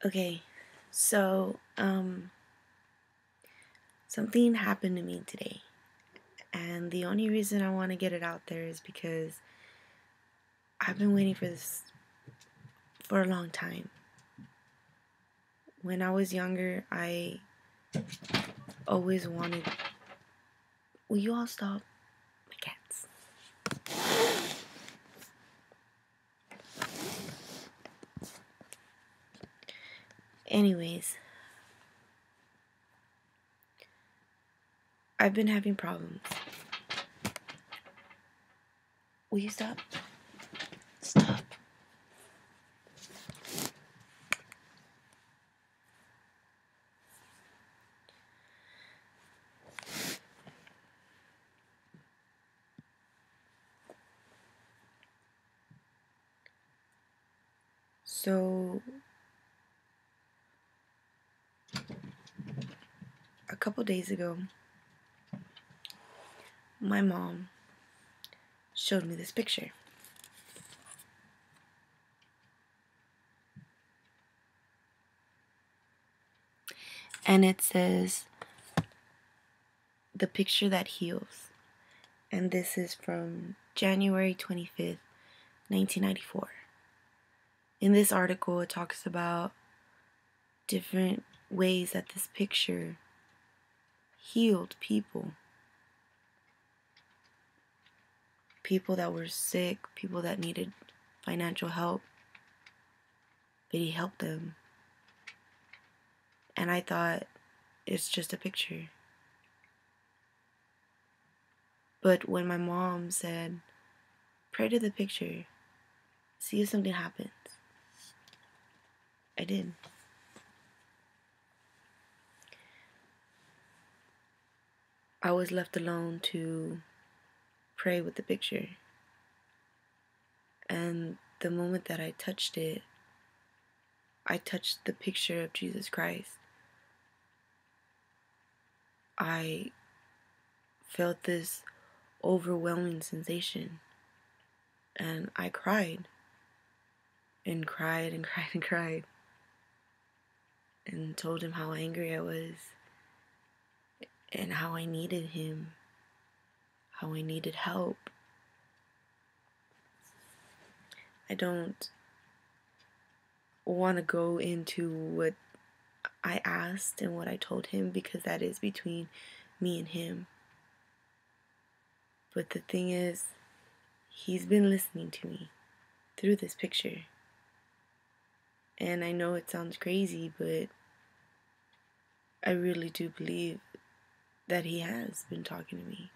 Okay, so something happened to me today, and the only reason I want to get it out there is because I've been waiting for this for a long time. When I was younger, I always wanted. Will you all stop? My cats. Anyways, I've been having problems. Will you stop? Stop. So, a couple days ago, my mom showed me this picture. And it says, "The picture that heals." And this is from January 25th, 1994. In this article, it talks about different ways that this picture healed people. People that were sick, people that needed financial help, but he helped them. And I thought, it's just a picture. But when my mom said, pray to the picture, see if something happens, I did. I was left alone to pray with the picture. And the moment that I touched it, I touched the picture of Jesus Christ. I felt this overwhelming sensation, and I cried and cried and cried and cried and told him how angry I was and how I needed him, how I needed help. I don't want to go into what I asked and what I told him because that is between me and him. But the thing is, he's been listening to me through this picture. And I know it sounds crazy, but I really do believe that he has been talking to me.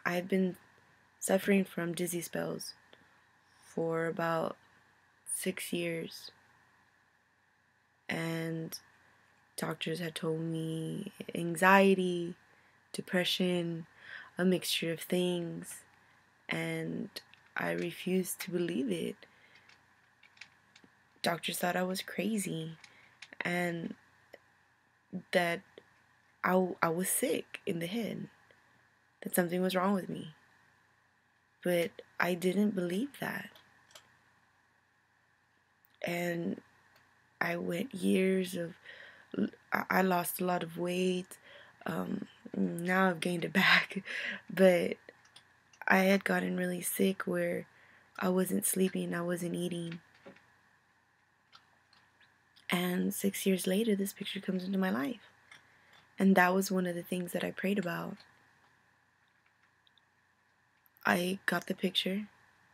I've been suffering from dizzy spells for about 6 years. And doctors had told me anxiety, depression, a mixture of things. And I refused to believe it. Doctors thought I was crazy and that I was sick in the head, that something was wrong with me. But I didn't believe that. And I went years of, I lost a lot of weight. Now I've gained it back. But I had gotten really sick where I wasn't sleeping, I wasn't eating. And 6 years later, this picture comes into my life. And that was one of the things that I prayed about. I got the picture.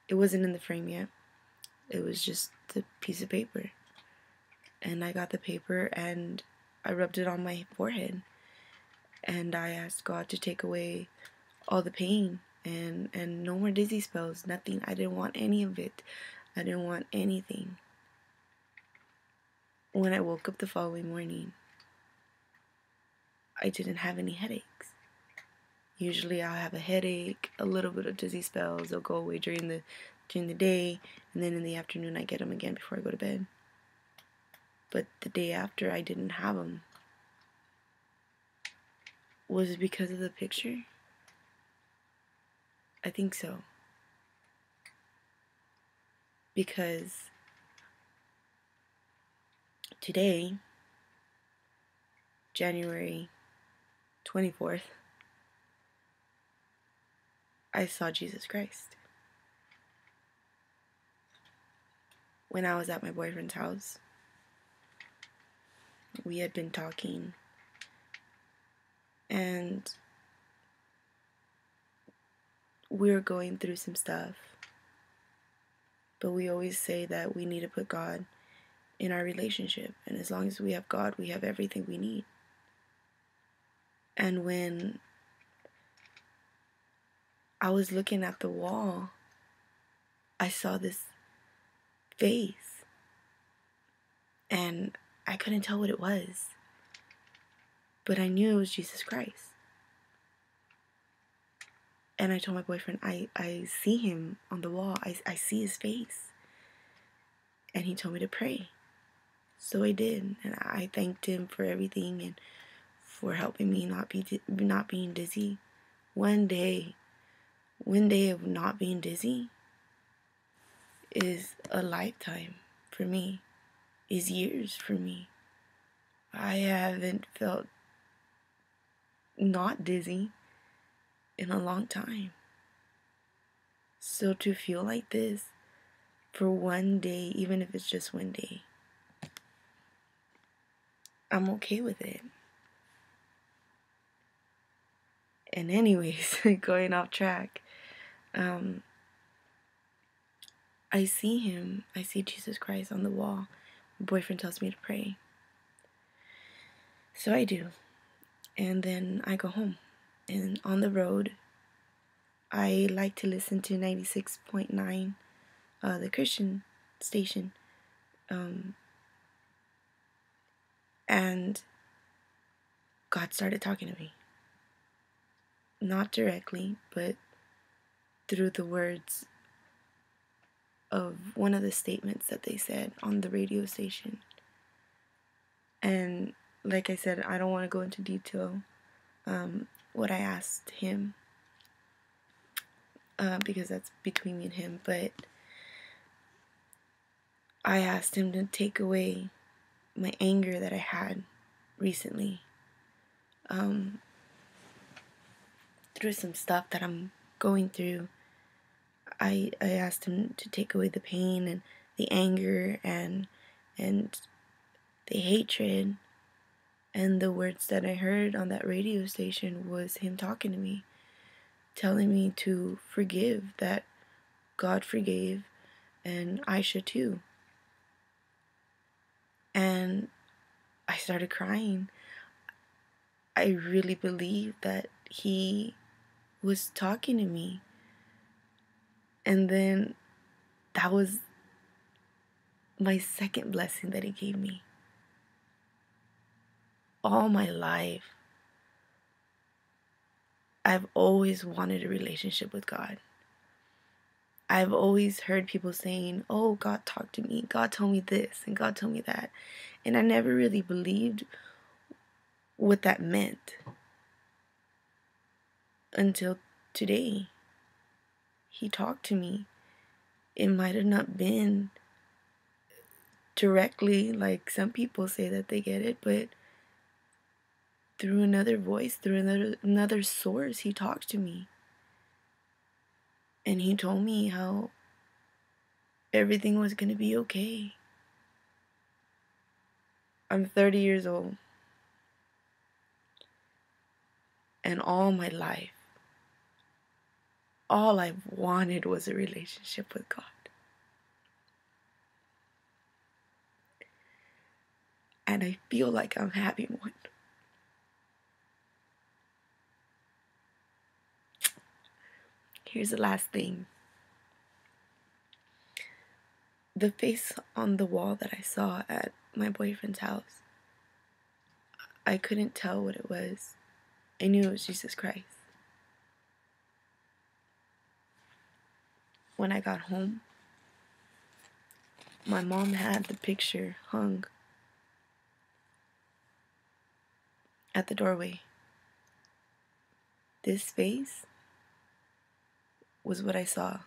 It wasn't in the frame yet. It was just the piece of paper. And I got the paper and I rubbed it on my forehead. And I asked God to take away all the pain and no more dizzy spells, nothing. I didn't want any of it. I didn't want anything. When I woke up the following morning, I didn't have any headaches. Usually I'll have a headache, a little bit of dizzy spells. They'll go away during the day, and then in the afternoon I get them again before I go to bed. But the day after, I didn't have them. Was it because of the picture? I think so. Because Today, January 24th, I saw Jesus Christ. When I was at my boyfriend's house, we had been talking, and we were going through some stuff, but we always say that we need to put God in our relationship, and as long as we have God, we have everything we need. And when I was looking at the wall, I saw this face, and I couldn't tell what it was, but I knew it was Jesus Christ. And I told my boyfriend, I see him on the wall. I see his face. And he told me to pray. So I did. And I thanked him for everything and for helping me not being dizzy. One day of not being dizzy is a lifetime for me, is years for me. I haven't felt not dizzy in a long time. So to feel like this for one day, even if it's just one day, I'm okay with it. And anyways, going off track, I see him. I see Jesus Christ on the wall. My boyfriend tells me to pray. So I do. And then I go home. And on the road, I like to listen to 96.9, the Christian station. And God started talking to me. Not directly, but through the words of one of the statements that they said on the radio station. And like I said, I don't want to go into detail what I asked him, because that's between me and him, but I asked him to take away my anger that I had recently, through some stuff that I'm going through. I asked him to take away the pain and the anger and the hatred. And the words that I heard on that radio station was him talking to me, telling me to forgive, that God forgave and I should too. And I started crying. I really believe that he was talking to me. And then that was my second blessing that he gave me. All my life, I've always wanted a relationship with God. I've always heard people saying, oh, God talked to me. God told me this and God told me that. And I never really believed what that meant until today. He talked to me. It might have not been directly like some people say that they get it, but through another voice, through another source, he talked to me. And he told me how everything was going to be okay. I'm 30 years old. And all my life, all I wanted was a relationship with God. And I feel like I'm having one. Here's the last thing. The face on the wall that I saw at my boyfriend's house, I couldn't tell what it was. I knew it was Jesus Christ. When I got home, my mom had the picture hung at the doorway. This face was what I saw.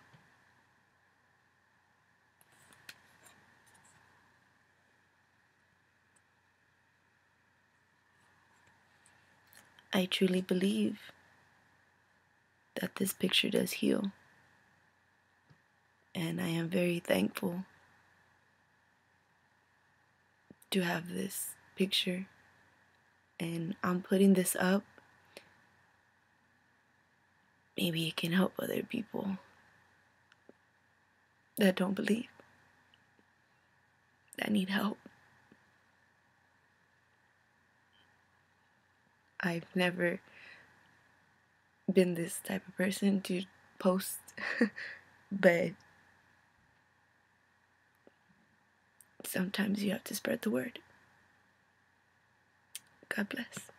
I truly believe that this picture does heal. And I am very thankful to have this picture. And I'm putting this up. Maybe it can help other people that don't believe, that need help. I've never been this type of person to post, but sometimes you have to spread the word. God bless.